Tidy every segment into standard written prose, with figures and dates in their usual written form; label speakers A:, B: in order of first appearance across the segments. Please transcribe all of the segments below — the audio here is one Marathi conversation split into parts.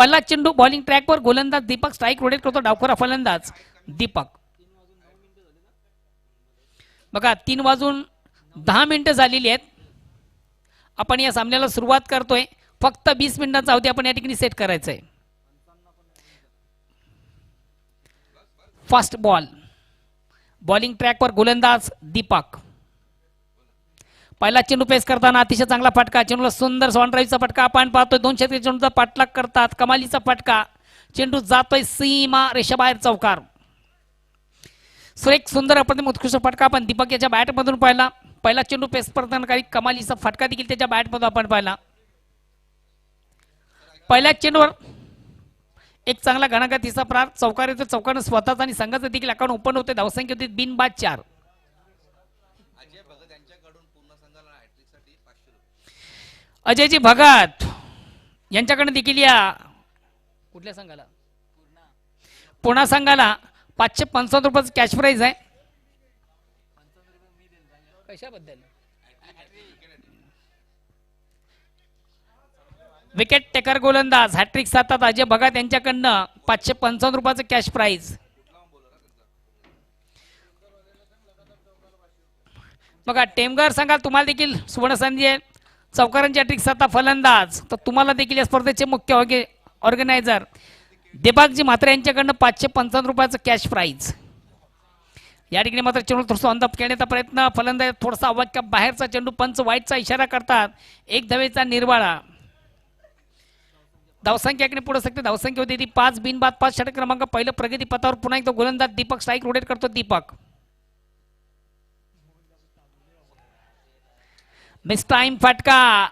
A: पहिला चेंडू बॉलिंग ट्रॅकवर, गोलंदाज दीपक, स्ट्राईक रोटेट करतो डावखोरा फलंदाज दीपक. बघा 3:10 झालेली आहेत. आपण या सामन्याला सुरुवात करतोय. फक्त 20 मिनिटांचा अवधी आपण या ठिकाणी सेट करायचं आहे. फर्स्ट बॉल, बॉलिंग ट्रॅकवर गोलंदाज दीपक. पहिला चेंडू पेस करताना अतिशय चांगला फटका, चेंडूला सुंदर ऑन ड्राईव्हचा फटका आपण पाहतोय. 2 क्षेत्री चेंडूचा पाठलाग करतात, कमालीचा फटका, चेंडू जातोय सीमा रेषेबाहेर चौकार. सुरेख सुंदर अप्रतिम उत्कृष्ट फटका आपण दीपक याच्या बॅटमधून पाहिला. पहिला चेंडू पेस करताना काही कमालीचा फटका देखील त्याच्या बॅटमधून आपण पाहिला. पहिल्या चेंडूवर एक चांगला घणाघातीचा प्रहार, चौकार येतो, चौकाने स्वतःचा आणि संघाचा देखील अकाउंट ओपन होते. धावसंख्या होती बिनबाद 4. अजयजी भगत यांच्याकडे देखील या कुठल्या संघाला, पुणा संघाला 555 रुपयाचं कॅश प्राइज आहे. कशाबद्दल? विकेट टेकर गोलंदाज हॅट्रिक साधतात अजय भगत यांच्याकडनं 555 रुपयाचं कॅश प्राइज. बघा टेमगर संघात तुम्हाला देखील सुवर्ण संधी आहे. चौकारांची हॅट्रिक साधता फलंदाज, तर तुम्हाला देखील या स्पर्धेचे मुख्य ऑर्गनायझर दीपकजी म्हात्रे यांच्याकडनं 555 रुपयाचं कॅश प्राइज. या ठिकाणी मात्र चेंडू थोडंसं ऑन खेळण्याचा प्रयत्न, फलंदाज थोडासा अवाक्या बाहेरचा चेंडू, पंच वाईटचा इशारा करतात. एक धावेचा निर्वाळा. धावसंख्याकडे पुढे सकते. धावसंख्या होती ती 5 बिनबाद 5. षटक क्रमांक पहिलं प्रगती पथावर पुन्हा एकदा गोलंदाज दीपक, स्ट्राईक रोटेट करतो दीपक. मिस टाइम फटका.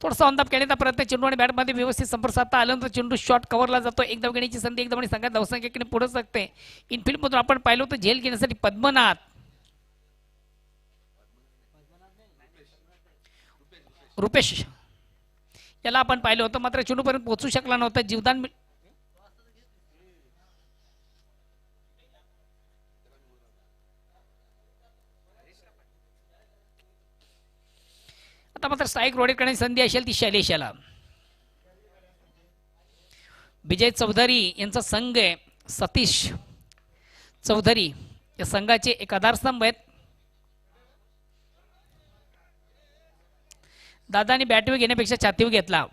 A: थोडासा ऑन खेळण्याचा प्रयत्न, चेंडू आणि बॅटमध्ये व्यवस्थित संपर्क साधता आल्यानंतर चेंडू शॉट कव्हरला जातो. एक धाव घेण्याची संधी, एक धावणी संघात धावसंख्येकडे पुढे सकते. इनफिल्ड मधून आपण पाहिलं होतं झेल घेण्यासाठी पद्मनाथ, रुपेश याला आपण पाहिलं होतं, मात्र चेंडूपर्यंत पोहोचू शकला नव्हता. जीवदान आता मात्र स्ट्राईक रोटेट करण्याची संधी असेल ती शैलेश याला. विजय चौधरी यांचा संघ आहे, सतीश चौधरी या संघाचे एक आधारस्तंभ आहेत. दादानी बॅटवर घेण्यापेक्षा छातीवर घेतला.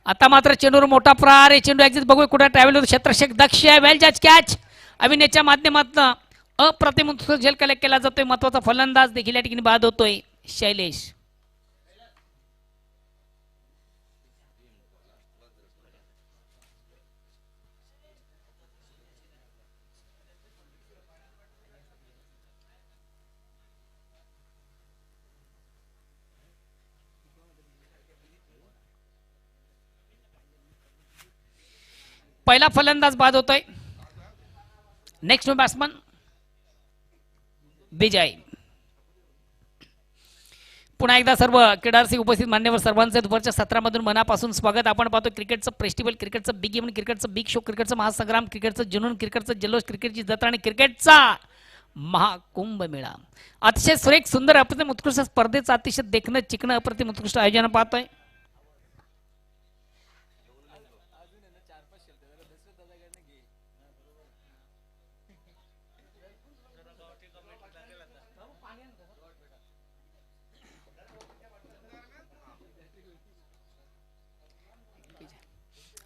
A: आता मात्र चेंडूवर मोठा प्रहार आहे. चेंडू एक्झिट बघूया कुठे ट्रॅव्हल होतो. क्षेत्ररक्षक दक्ष आहे. वेल जज कॅच. अभिनयाच्या माध्यमातून अप्रतिम झेल कलेक्ट केला जातोय. महत्वाचा फलंदाज देखील या ठिकाणी बाद होतोय शैलेश. पहिला फलंदाज बाद होतोय. नेक्स्ट बॅट्समन विजय. पुन्हा एकदा सर्व क्रीडार्थी उपस्थित मान्यवर सर्वांचे दुपारच्या सत्रामधून मनापासून स्वागत. आपण पाहतो क्रिकेटचं फेस्टिवल, क्रिकेटचं बिग इव्हेंट, क्रिकेटचं बिग शो, क्रिकेटचं महासंग्राम, क्रिकेटचं जुनून, क्रिकेटचं जल्लोष, क्रिकेटची जत्रा आणि क्रिकेटचा महाकुंभ मेळा. अतिशय सुरेख सुंदर अप्रतिम उत्कृष्ट स्पर्धेचं अतिशय देखणं चिकणं अप्रतिम उत्कृष्ट आयोजन पाहतोय.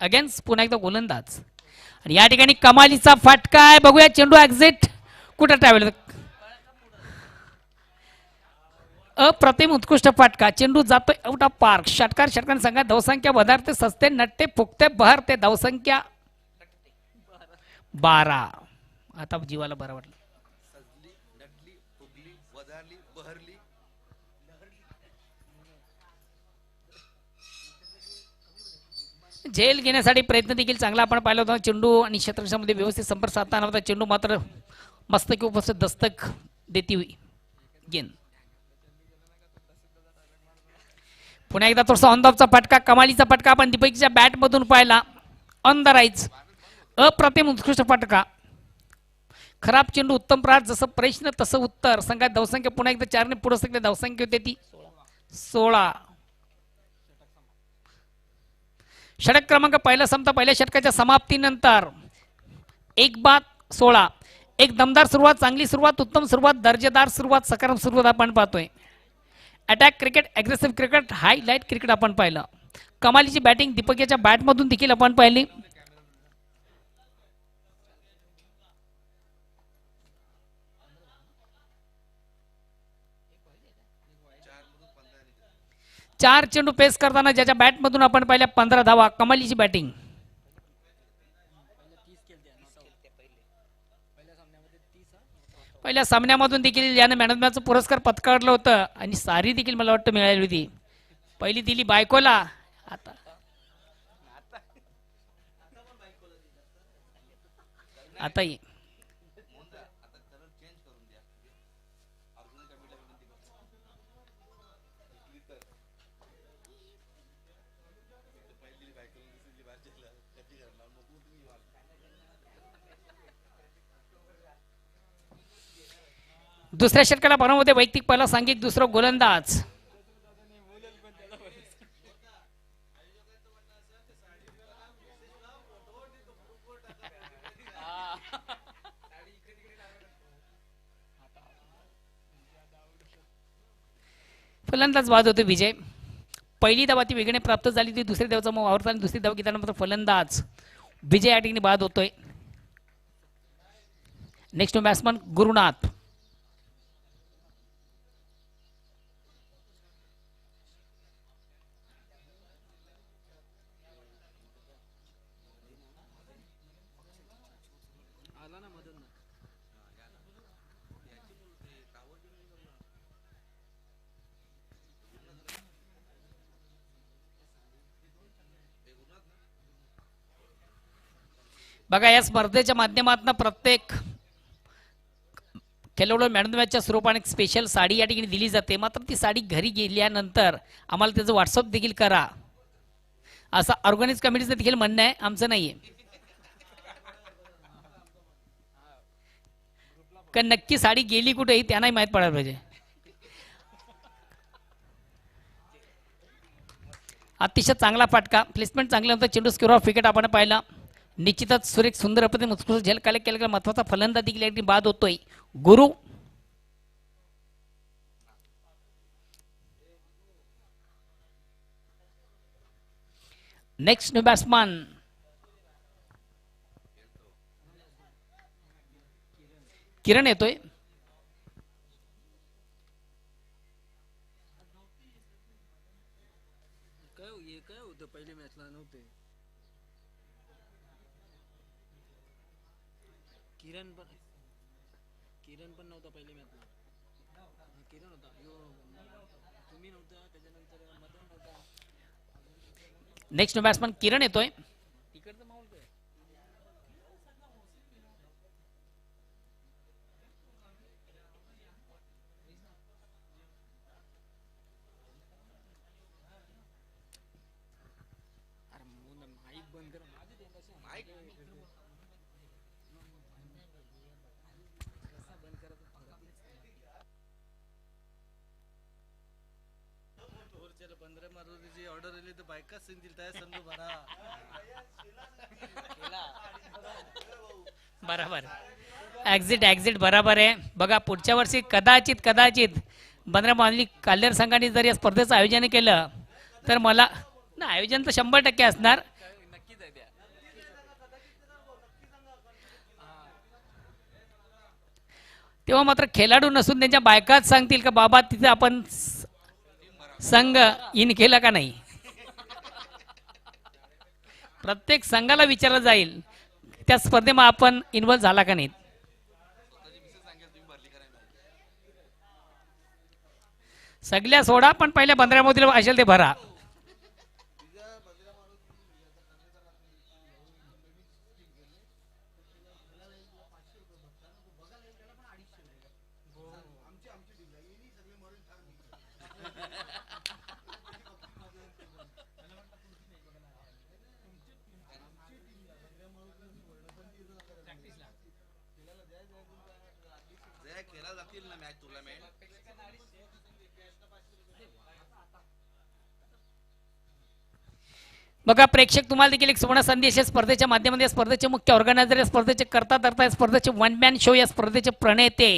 A: अगेन्स्ट पुन्हा एकदा गोलंदाज आणि या ठिकाणी कमालीचा फटका आहे. बघूया चेंडू एक्झिट कुठे ट्रॅव्हल. अप्रतिम उत्कृष्ट फटका, चेंडू जातोय आउट ऑफ पार्क. षटकार षटकार संघात धावसंख्या वधारते, सस्ते नट्टे फुकते बहरते. धावसंख्या 12. आता जीवाला बरं वाटलं. झेल घेण्यासाठी प्रयत्न देखील चांगला आपण पाहिला होता. चेंडू आणि क्षेत्ररक्षणामध्ये व्यवस्थित संपर्क साधताना होता. चेंडू मात्र मस्तकी उपस्थित दस्तक देती हुई गेंद. पुन्हा एकदा थोडासा ऑन द ऑफचा फटका, कमालीचा फटका आपण दीपकच्या बॅट मधून पाहिला. ऑन द राईज अप्रतिम उत्कृष्ट फटका. खराब चेंडू उत्तम प्रहार. जसं प्रश्न तसं उत्तर. संघात धावसंख्या पुन्हा एकदा 4 ने पुढे सगळे धावसंख्या होते ती 16. षटक क्रमांक पहिला संपता. पहिल्या षटकाच्या समाप्तीनंतर 1-16. एक दमदार सुरुवात, चांगली सुरुवात, उत्तम सुरुवात, दर्जेदार सुरुवात, सकारात्मक सुरुवात आपण पाहतोय. Attack cricket, aggressive cricket, highlight cricket आपण पाहिलं. कमालीची बॅटिंग दीपकच्या बॅटमधून देखील आपण पाहिली. चार चेंडू पेस करताना ज्याच्या बॅटमधून आपण पाहिल्या 15 धावा. कमालीची बॅटिंग. पहिल्या सामन्यामधून देखील याने मॅन ऑफ मॅचचा पुरस्कार पत्करला होतं आणि सारी देखील मला वाटतं मिळाली होती. पहिली दिली बायकोला. आता आताही दुसऱ्या षटकाला बनवते वैयक्तिक पहिला सांघिक दुसरा गोलंदाज. फलंदाज बाद होतो विजय. पहिली धावा ती वेगळी प्राप्त झाली ती दुसऱ्या धावाचा मग आवरता आणि दुसरी धाव घेताना मात्र फलंदाज विजय या ठिकाणी बाद होतोय. Next batsman Gurunath. बघा या स्पर्धेच्या माध्यमातून प्रत्येक खेळाडू मॅन ऑफ द मॅचच्या स्वरूपाने एक स्पेशल साडी या ठिकाणी दिली जाते. मात्र ती साडी घरी गेल्यानंतर आम्हाला त्याचं व्हॉट्सअप देखील करा असं ऑर्गनाइज कमिटीचं देखील म्हणणं आहे, आमचं नाहीये. का नक्की साडी गेली कुठे त्यांनाही माहीत पडायला पाहिजे. अतिशय चांगला फटका. प्लेसमेंट चांगलं होतं. चेंडू स्क्वेअर ऑफ विकेट आपण पाहिला. निश्चितच सुरेख सुंदर पद्धतीने उत्कृष्ट झेल कलेक्ट केला. महत्वाचा फलंदाज देखील बाद होतोय गुरु. नेक्स्ट बॅट्समन किरण येतोय.
B: काय होतं पहिल्या मॅचला नव्हते. किरण पण नव्हता पहिल्या मॅचला. किरण होता. तुम्ही नव्हता. त्याच्यानंतर मदन नव्हता.
A: नेक्स्ट बॅट्समन किरण येतोय.
B: इकडचं माहोल काय माईक बंद कर. माईक बंद करा. ओरच्याला 15 मारुतीची ऑर्डर आली तर बायका सांगतील त्या संदू भरा.
A: बरोबर. एक्झिट बरोबर आहे. बघा पुढच्या वर्षी कदाचित 15 मानली काल्हेर संघाने जर या स्पर्धेचं आयोजन केलं तर मला ना आयोजन तर 100% असणार.
B: नक्कीच आहे त्या.
A: तेव्हा मात्र खेळाडू नसून त्यांच्या बायकाच सांगतील का बाबा तिथे आपण संघ इन केला का नाही. प्रत्येक संघाला विचारलं जाईल त्या स्पर्धेमध्ये आपण इन्व्हॉल्व झाला का नाही. सगळ्या सोडा पण पहिल्या 15 मध्ये असेल ते भरा. बघा प्रेक्षक, तुम्हाला देखील एक सुवर्ण संधी या स्पर्धेच्या माध्यमामध्ये, या स्पर्धेचे मुख्य ऑर्गनायझर, या स्पर्धेचे करता धरता, या स्पर्धेचे वन मॅन शो, या स्पर्धेचे प्रणेते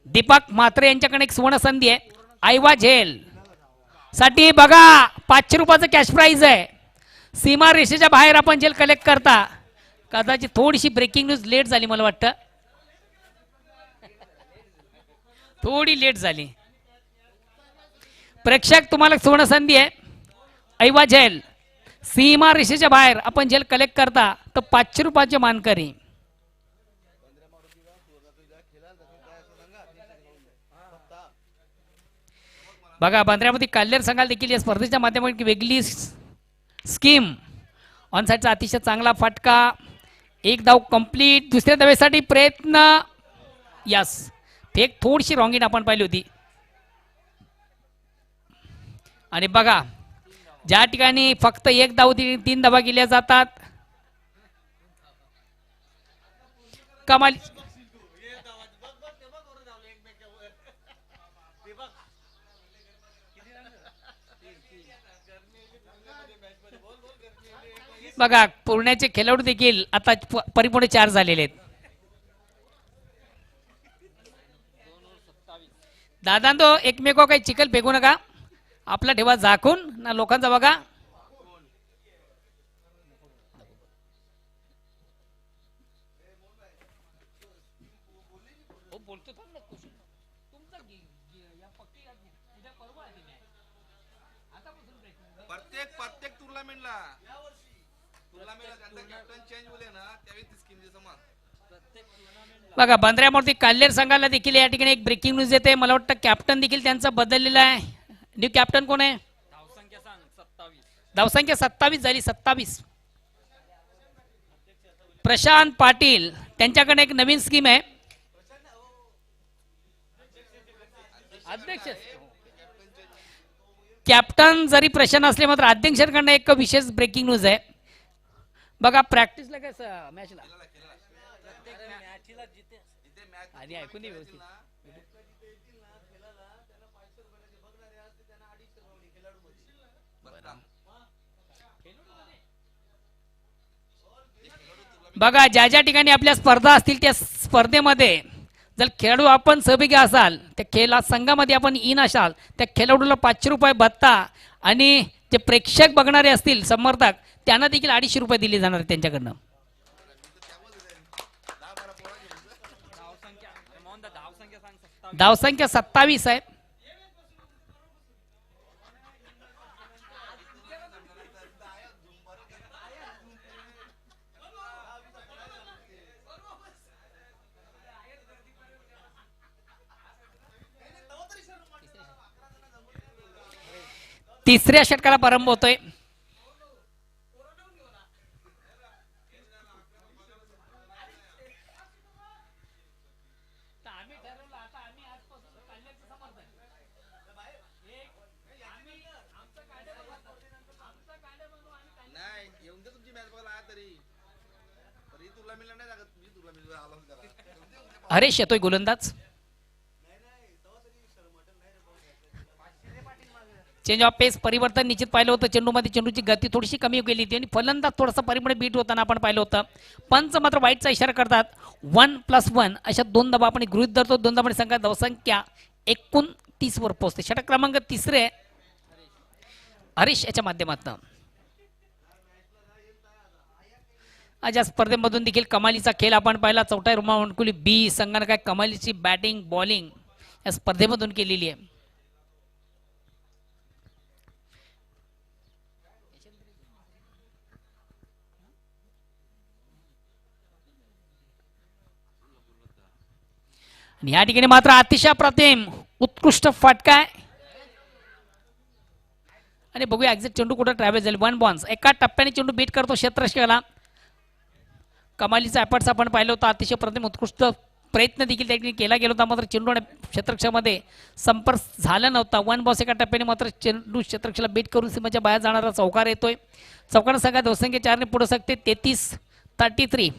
A: दीपक म्हात्रे यांच्याकडे एक सुवर्ण संधी आहे. आयवा झेल साठी बघा 500 रुपयाचं कॅश प्राइज आहे. सीमा रेषेच्या बाहेर आपण जेल कलेक्ट करता. कदाचित थोडीशी ब्रेकिंग न्यूज लेट झाली, मला वाटतं थोडी लेट झाली. प्रेक्षक, तुम्हाला सुवर्ण संधी आहे. ऐवा झेल सीमा रेषेच्या बाहेर आपण जेल कलेक्ट करता तर 500 रुपयाचे मानकरी. बघा बंदऱ्यामध्ये काल्हेर संघाला देखील या स्पर्धेच्या माध्यमातून वेगळी स्कीम. ऑन साईडचा अतिशय चांगला फटका, एक धाव कंप्लीट. दुसऱ्या धावेसाठी प्रयत्न, यस फेक थोडीशी रॉंगिन आपण पाहिली होती. आणि बघा ज्या ठिकाणी फक्त एक धाव 3 धावा केल्या जातात. कमाल. बघा पुण्याचे खेळाडू देखील आता परिपूर्ण 4 झालेले आहेत. दादा तो एकमेकावर काही चिखल फेकू नका, आपला ठेवा झाकून ना लोकांचा. बघा
C: प्रत्येक टुर्नामेंटला त्यांचा कॅप्टन चेंज होले ना त्यावेळी ती स्कीम समान.
A: बघा बंदऱ्यावरती काल्हेर संघाला देखील या ठिकाणी एक ब्रेकिंग न्यूज येते. मला वाटतं कॅप्टन देखील त्यांचा बदललेला आहे. न्यू कॅप्टन कोण आहे? धावसंख्या 27 झाली. 27. प्रशांत पाटील त्यांच्याकडे एक नवीन स्कीम आहे. अध्यक्ष कॅप्टन जरी प्रशांत असले मात्र अध्यक्षांकडे एक विशेष ब्रेकिंग न्यूज आहे. बघा प्रॅक्टिसला काय मॅचला आणि ऐकून दे व्यवस्थित. बघा ज्या ज्या ठिकाणी आपल्या स्पर्धा असतील त्या स्पर्धेमध्ये जर खेळाडू आपण सहभागी असाल, त्या खेळा संघामध्ये आपण इन असाल, त्या खेळाडूला 500 रुपये भत्ता आणि जे प्रेक्षक बघणारे असतील समर्थक त्यांना देखील 250 रुपये दिले जाणार त्यांच्याकडनं. धावसंख्या 27 आहे. तिसऱ्या षटकाला प्रारंभ होतोय. हरेश येतोय गोलंदाज. चेंज ऑफ पेस परिवर्तन निश्चित पाहिलं होतं. चेंडूमध्ये चेंडूची गती थोडीशी कमी गेली होती आणि फलंदाज थोडासा परिमाण बीट होताना आपण पाहिलं होतं. पंच मात्र वाईटचा इशारा करतात. 1+1 अशा 2 धावा आपण गृहीत धरतो. 2 धावांनी संघात धावसंख्या 29 वर पोहोचते. षटक क्रमांक 3 हरीश याच्या माध्यमातून. आज या स्पर्धेमधून देखील कमालीचा खेळ आपण पाहिला. चौथा रोमांकुली बी संघाने काय कमालीची बॅटिंग बॉलिंग या स्पर्धेमधून केलेली आहे. आणि या ठिकाणी मात्र अतिशय प्रतिम उत्कृष्ट फटका आहे. आणि बघूया एक्झॅक्ट चेंडू कुठे ट्रॅव्हल झाले. 1 बॉन्स एका टप्प्याने चेंडू बीट करतो क्षेत्ररक्षकाला. कमालीचा एफर्ट्स आपण पाहिलं होतं. अतिशय प्रतिम उत्कृष्ट प्रयत्न देखील त्या ठिकाणी केला गेला होता. मात्र चेंडू आणि क्षेत्ररक्षकामध्ये संपर्क झाला नव्हता. 1 बॉन्स एका टप्प्याने मात्र चेंडू क्षेत्ररक्षकाला बीट करून सीमेच्या बाहेर जाणारा चौकार येतोय. चौकार संघात धावसंख्या 4 ने पुढे सकते. 33-33.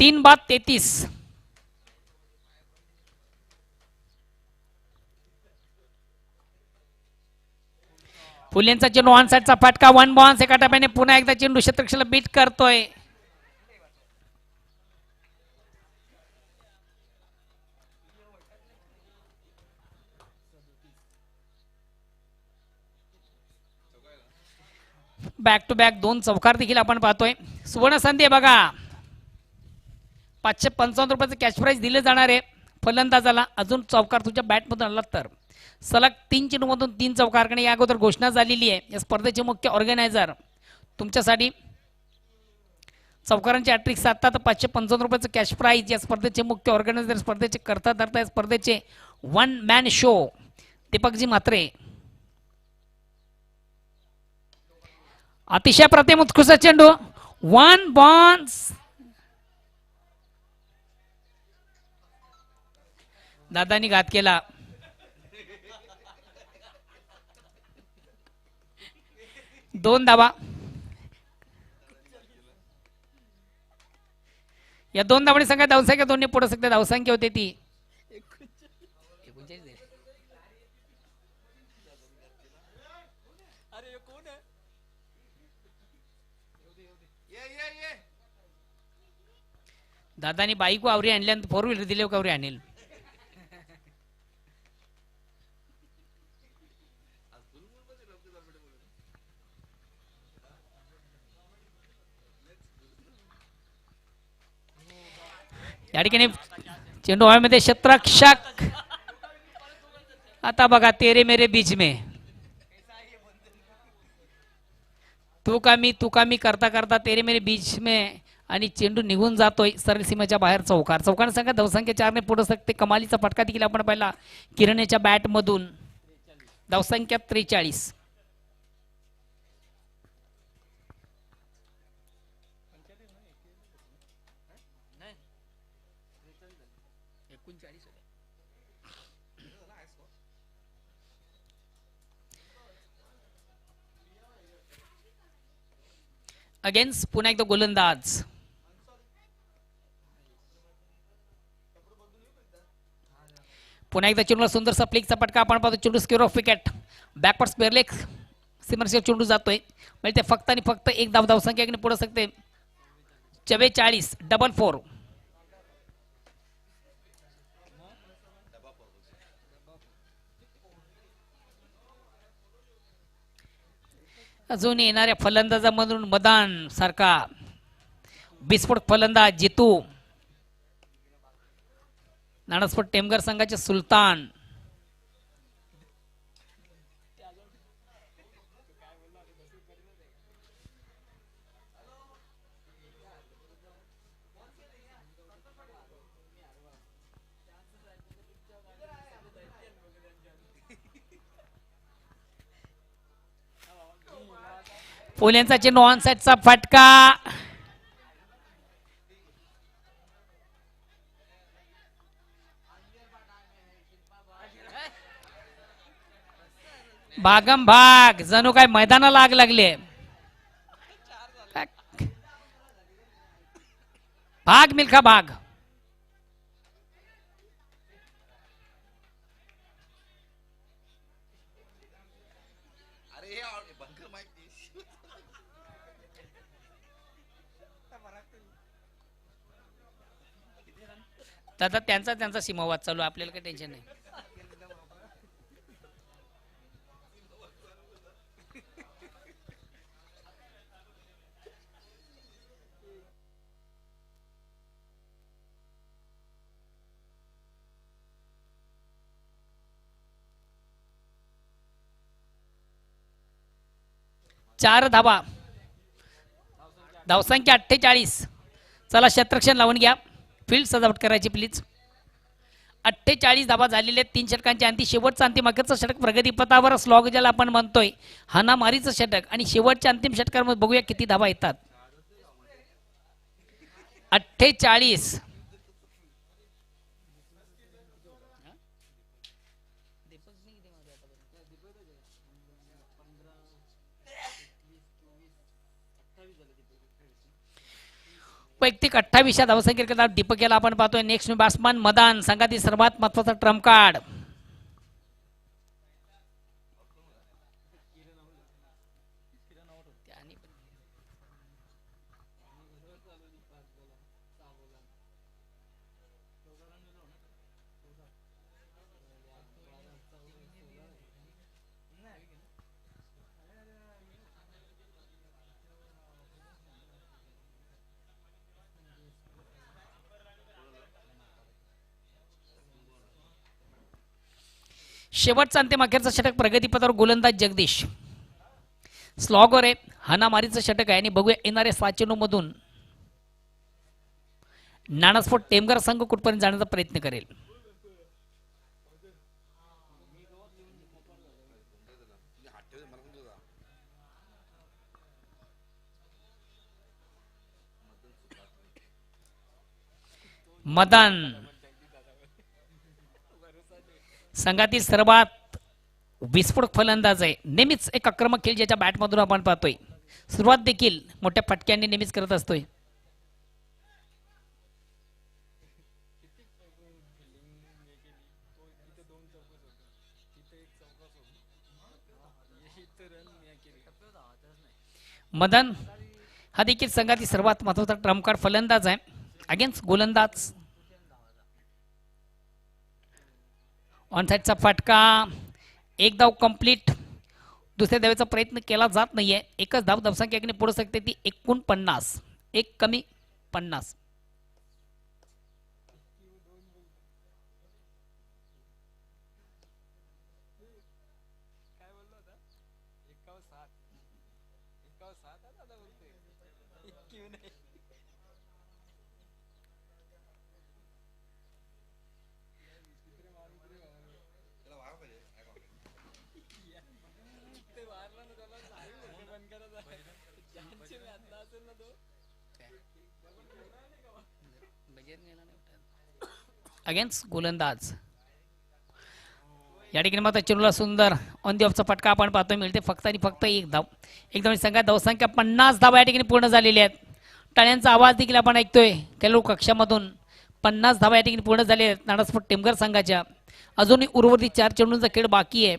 A: 3 बाद 33. फुलेंचा चेंडू ऑन साइडचा फटका 1 बॉन्स एका टप्प्याने पुन्हा एकदा चेंडू क्षेत्ररक्षणाला बीट करतोय. बॅक टू बॅक 2 चौकार देखील आपण पाहतोय. सुवर्ण संधी आहे बघा. 555 कॅश प्राइज दिले जाणार आहे फलंदाजाला. अजून चौकार तुमच्या बॅटमधून आला तर सलग 3 चेंडूमधून 3 चौकार करणे या अगोदर घोषणा झालेली आहे. या स्पर्धेचे मुख्य ऑर्गनायझर तुमच्यासाठी चौकारांची हॅट्रिक साधतात. 555 कॅश प्राइज या स्पर्धेचे मुख्य ऑर्गनायझर स्पर्धेचे करता धरता या स्पर्धेचे 1 मॅन शो दीपकजी म्हात्रे. अतिशय प्रतिम उत्कृष्ट चेंडू 1 बॉन्स. दादानी घात केला. दोन धावा. या 2 धावांनी संघात धावसंख्या 2 पुढे सकते धावसंख्या होते ती 39.
B: अरे कोण आहे?
C: ये
A: दादानी बाईक आवरी आणल्यानंतर 4 व्हीलर दिले का आवरी आणेल. या ठिकाणी चेंडू हवेमध्ये क्षेत्ररक्षक. आता बघा तेरे मेरे बीच में तू का मी करता करता तेरे मेरे बीच में आणि चेंडू निघून जातोय सरळ सीमेच्या बाहेर. चौकार चौकार संख्या धावसंख्या 4 ने पुढे सकते. कमालीचा फटका देखील आपण पाहिला किरणेच्या बॅट मधून. धावसंख्या 43. अगेन्स्ट पुन्हा एकदा गोलंदाज. पुन्हा एकदा चेंडूला सुंदरसा फ्लिकचा फटका आपण पाहतो. चेंडू square of wicket backward square leg सीमरशी चेंडू जातोय. म्हणजे ते फक्त आणि फक्त एक धावसंख्या पुढे सकते 44 डबल 4. अजून येणाऱ्या फलंदाजामधून मदान सारखा बिस्फोट फलंदाज जितू. नाणस्फोट टेमघर संघाचे सुलतान. पोल्यांचा चेंडू ऑन साइडचा फटका. भागम भाग जणू काय मैदानाला आग लागले. भाग मिल्खा भाग.
C: अरे हे बंकर माहिती
A: दादा त्यांचा सीमावाद चालू. आपल्याला काही टेन्शन नाही. चार धाबा धावसंख्या 48. चला क्षेत्ररक्षण लावून घ्या. फील्ड सजावट करायची प्लीज. 48 धाबा झालेले 3 षटकांच्या अंती. शेवटचा अंतिम अखेरचं षटक प्रगतीपथावर स्लॉग ज्याला आपण म्हणतोय हानामारीचं षटक. आणि शेवटच्या अंतिम षटकामध्ये बघूया किती धाबा येतात. 48. वैयक्तिक 28 धावसंख्या केला दीपक याला आपण पाहतोय. नेक्स्ट बॅट्समन मदान, संघातील सर्वात महत्वाचा ट्रम्प कार्ड. शेवटचा अंतिम अखेरचा षटक प्रगतीपथावर गोलंदाज जगदीश. स्लॉगर आहे, हानामारीचं षटक आहे आणि बघूया येणाऱ्या 7 चेंडूमधून नाणास्फोट टेमघर संघ कुठपर्यंत जाण्याचा प्रयत्न करेल. मदन संघातील सर्वात विस्फोटक फलंदाज आहे. नेहमीच एक आक्रमक खेळ ज्याच्या बॅटमधून आपण पाहतोय. सुरुवात देखील मोठ्या फटक्यांनी नेहमीच करत असतोय. मदन हा देखील संघातील सर्वात महत्वाचा ट्रम्प कार्ड फलंदाज आहे. अगेन्स्ट गोलंदाज. ऑन साइडचा फटका, एक धाव कंप्लीट. दुसऱ्या धावेचा प्रयत्न केला जात नाहीये. एकच धाव धावसंख्या पुढे शकते ती 49, एक कमी 50. अगेन्स्ट गोलंदाज. या ठिकाणी मात्र चेंडूला सुंदर ऑन दी ऑफचा फटका आपण पाहतोय. मिळते फक्त आणि फक्त एक धाव. एकदम संघात धावसंख्या 50 धावा या ठिकाणी पूर्ण झालेल्या आहेत. टाळ्यांचा आवाज देखील आपण ऐकतोय खेळाडू कक्षामधून. 50 धावा या ठिकाणी पूर्ण झाले आहेत नाणास्फोट टेमघर संघाच्या. अजूनही उर्वरित 4 चेंडूंचा खेळ बाकी आहे.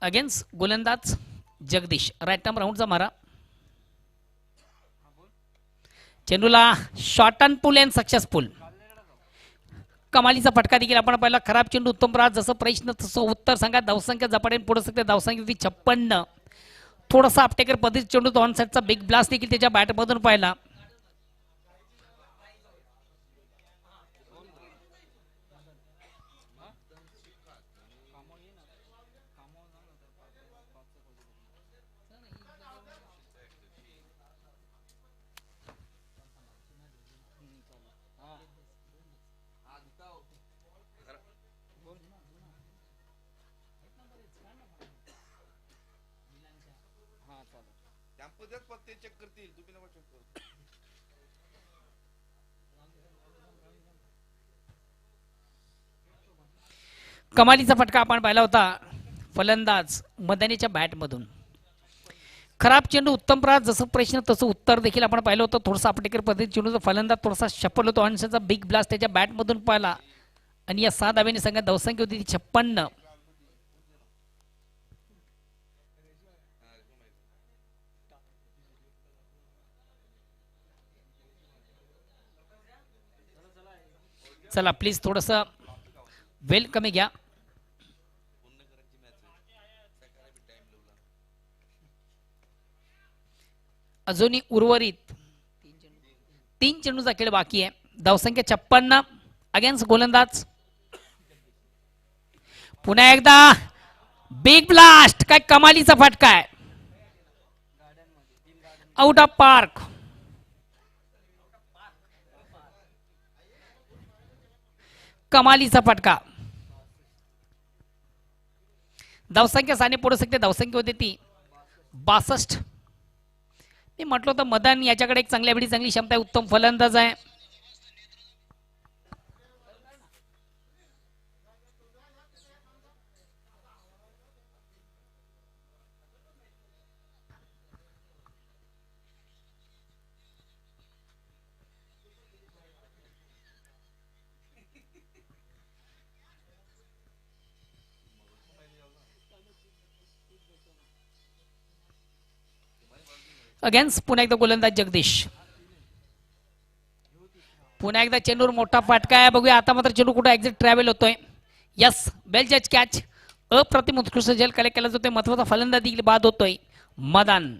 A: अगेन्स्ट गोलंदाज जगदीश. राईट आर्म राऊंडचा मारा. चेंडूला short and pull and successful. कमालीचा फटका देखील आपण पाहिला. खराब चेंडू उत्तम राज. जसं प्रश्न तसं उत्तर. संघात धावसंख्या झपाट्याने पुढे सकते. धावसंख्या होती 56. थोडासा आपटेकर पद्धती चेंडू ऑन साइडचा बिग ब्लास्ट देखील त्याच्या बॅटमधून पाहिला.
C: त्याच पत्ते चेक करतील. तुम्ही नका चेक करू.
A: कमालीचा फटका आपण पाहिला होता फलंदाज मदानीच्या बॅटमधून. खराब चेंडू उत्तम प्राज. जसं प्रश्न तसं उत्तर देखील आपण पाहिलं होतं. थोडासा आपटेकर पद्धती चेंडूचा फलंदाज थोडासा शफल होतो. आणि बिग ब्लास्ट त्याच्या बॅटमधून पाहिला. आणि या 6 धाव्याने संघात धावसंख्या होती ती 56. चला प्लीज थोडस वेल कमी घ्या. अजूनही उर्वरित 3 चेंडूचा खेळ बाकी आहे. धावसंख्या 56. अगेन्स्ट गोलंदाज. पुन्हा एकदा बिग ब्लास्ट. काय कमालीचा फटका आहे. Out of park. कमालीचा फटका. धावसंख्या साने पुढे सकते. धावसंख्या होती ती 62. मी म्हटलं होतं मदान याच्याकडे एक चांगल्या वेळी चांगली क्षमता आहे, उत्तम फलंदाज आहे. अगेन्स्ट पुन्हा एकदा गोलंदाज जगदीश. पुन्हा एकदा चेंडूवर मोठा फटका आहे. बघूया आता मात्र चेंडू कुठे एक्झिट ट्रॅव्हल होतोय. यस, बेल जज कॅच. अप्रतिम उत्कृष्ट झेल कलेक्ट केला जातोय. महत्वाचा फलंदाज देखील बाद होतोय मदान.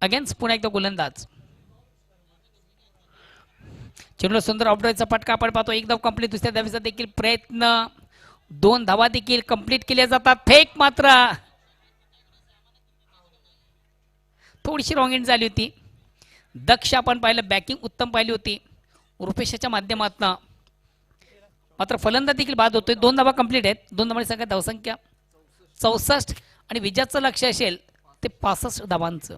A: अगेन्स्ट पुन्हा एकदा गोलंदाज. चेंडूला सुंदर आउटडोरचा फटका आपण पाहतो. एक धाव कंप्लीट. दुसऱ्या धावेचा देखील प्रयत्न. 2 धावा देखील कंप्लीट केल्या जातात. फेक मात्र थोडीशी रॉंग एंड झाली होती. दक्ष आपण पाहिलं, बॅकिंग उत्तम पाहिली होती रुपेशाच्या माध्यमातून. मात्र फलंदाज देखील बाद होतोय. 2 धावा कंप्लीट आहेत. 2 धावांची संख्या धावसंख्या 64 आणि विजयाचं लक्ष असेल ते 65 धावांचं.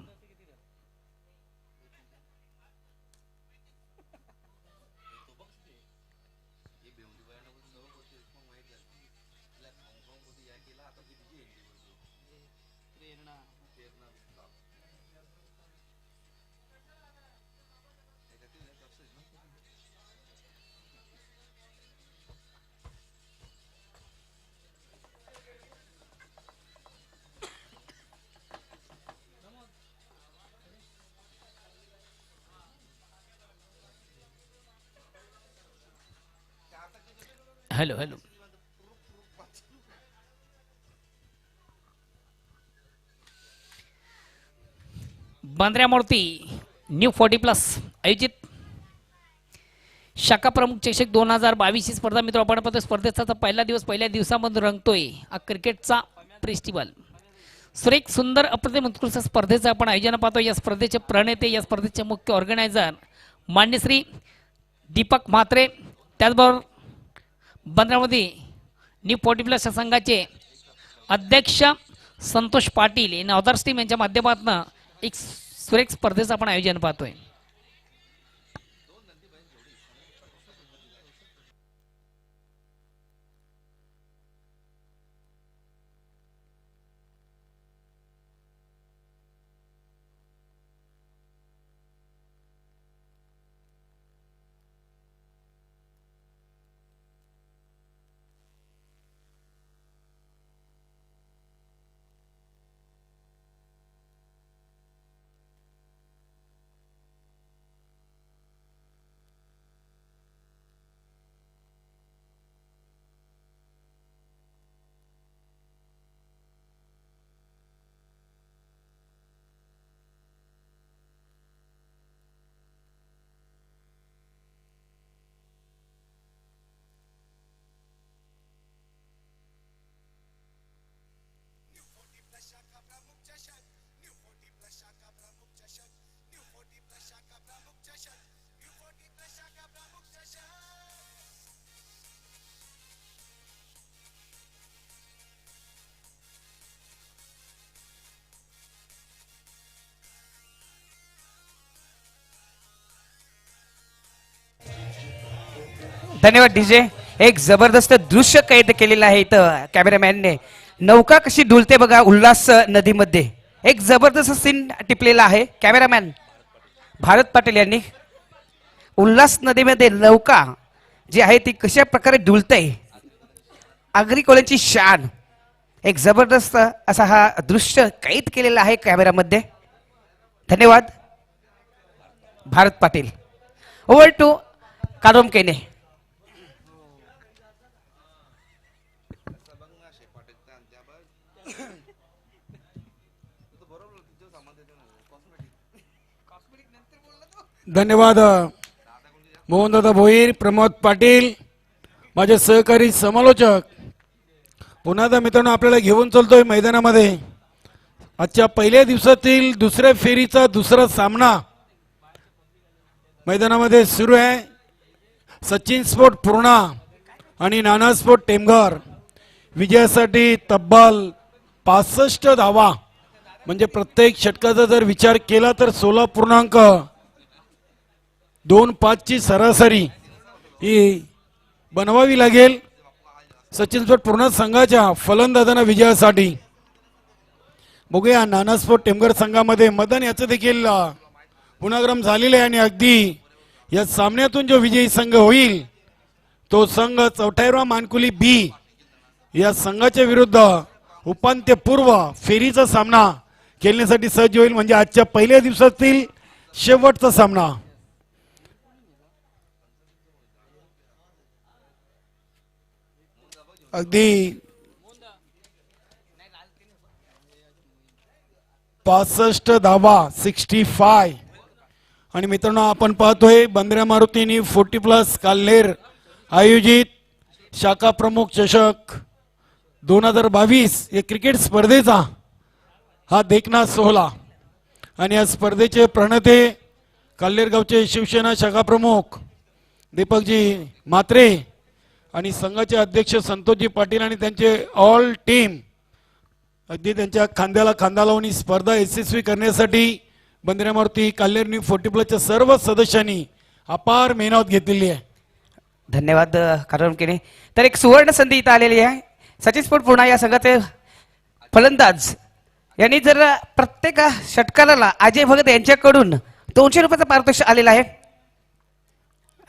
A: Hello hello. बांद्र्या मूर्ती न्यू 40+ आयोजित शाखा प्रमुख चषक 2022 ही स्पर्धा मित्र आपण पाहतो. स्पर्धेचा पहिला दिवस पहिल्या दिवसामध्ये रंगतोय. हा क्रिकेटचा फेस्टिवल. सुरेख सुंदर अप्रतिम उत्कृष्ट स्पर्धेचं आपण आयोजन पाहतो. या स्पर्धेचे प्रणेते, या स्पर्धेचे मुख्य ऑर्गनायझर मान्य श्री दीपक म्हात्रे, त्याचबरोबर बांद्रामध्ये न्यू 40+ संघाचे अध्यक्ष संतोष पाटील यांनी अदर्स टीम यांच्या माध्यमातून एक सुरेख स्पर्धेचं आपण आयोजन पाहतोय.
D: धन्यवाद डीजे. एक जबरदस्त दृश्य कैद केलेलं आहे इथं कॅमेरामॅनने. नौका कशी डुलते बघा उल्हास नदीमध्ये. एक जबरदस्त सीन टिपलेला आहे कॅमेरामॅन भारत पाटील यांनी. उल्हास नदीमध्ये नौका जी आहे ती कशा प्रकारे डुलते. आगरी कोळ्यांची शान. एक जबरदस्त असा हा दृश्य कैद केलेला आहे कॅमेरामध्ये. धन्यवाद भारत पाटील. ओव्हर टू कादम केने.
E: धन्यवाद मोहनदादा भोईर, प्रमोद पाटील, माझे सहकारी समालोचक. पुन्हा एकदा मित्रांनो आपल्याला घेऊन चलतोय मैदानामध्ये. आजच्या पहिल्या दिवसातील दुसऱ्या फेरीचा दुसरा सामना मैदानामध्ये सुरू आहे. सचिन स्पोर्ट पूर्णा आणि नाना स्पोर्ट टेमघर विजयासाठी तब्बल 65 धावा, म्हणजे प्रत्येक षटकाचा जर विचार केला तर 16.25 ची सरासरी ही बनवावी लागेल सचिन स्पोर्ट पूर्णा संघाच्या फलंदाजांना विजयासाठी. बघूया नाना स्पोर्ट टेमघर संघामध्ये मदन याचं देखील पुनरागमन झालेले आहे आणि अगदी या सामन्यातून जो विजयी संघ होईल तो संघ चौथाईवा मानकुली बी या संघाच्या विरुद्ध उपांत्यपूर्व फेरीचा सामना खेळण्यासाठी सज्ज होईल. म्हणजे आजच्या पहिल्या दिवसातील शेवटचा सामना. अगदी 65 धावा 65. आणि मित्रांनो आपण पाहतोय बंद्रा मारुतीनी 40+ काल्हेर आयोजित शाखा प्रमुख चषक 2022 या क्रिकेट स्पर्धेचा हा देखना सोहळा. आणि या स्पर्धेचे प्रणेते काल्हेरगावचे शिवसेना शाखा प्रमुख दीपकजी म्हात्रे आणि संघाचे अध्यक्ष संतोषजी पाटील आणि त्यांचे ऑल टीम अगदी त्यांच्या खांद्याला खांदा लावून ही स्पर्धा यशस्वी करण्यासाठी बंद्रा मारुती काल्हेरनी 40+ सर्व सदस्यांनी अपार मेहनत घेतलेली आहे.
D: धन्यवाद कादम केने. तर एक सुवर्ण संधी इथं आलेली आहे. सचिन स्पोर्ट पूर्णा या संघाचे फलंदाज यांनी जर प्रत्येक षटकाराला अजय भगत यांच्याकडून 200 रुपयाचं पारितोषिक आलेलं आहे.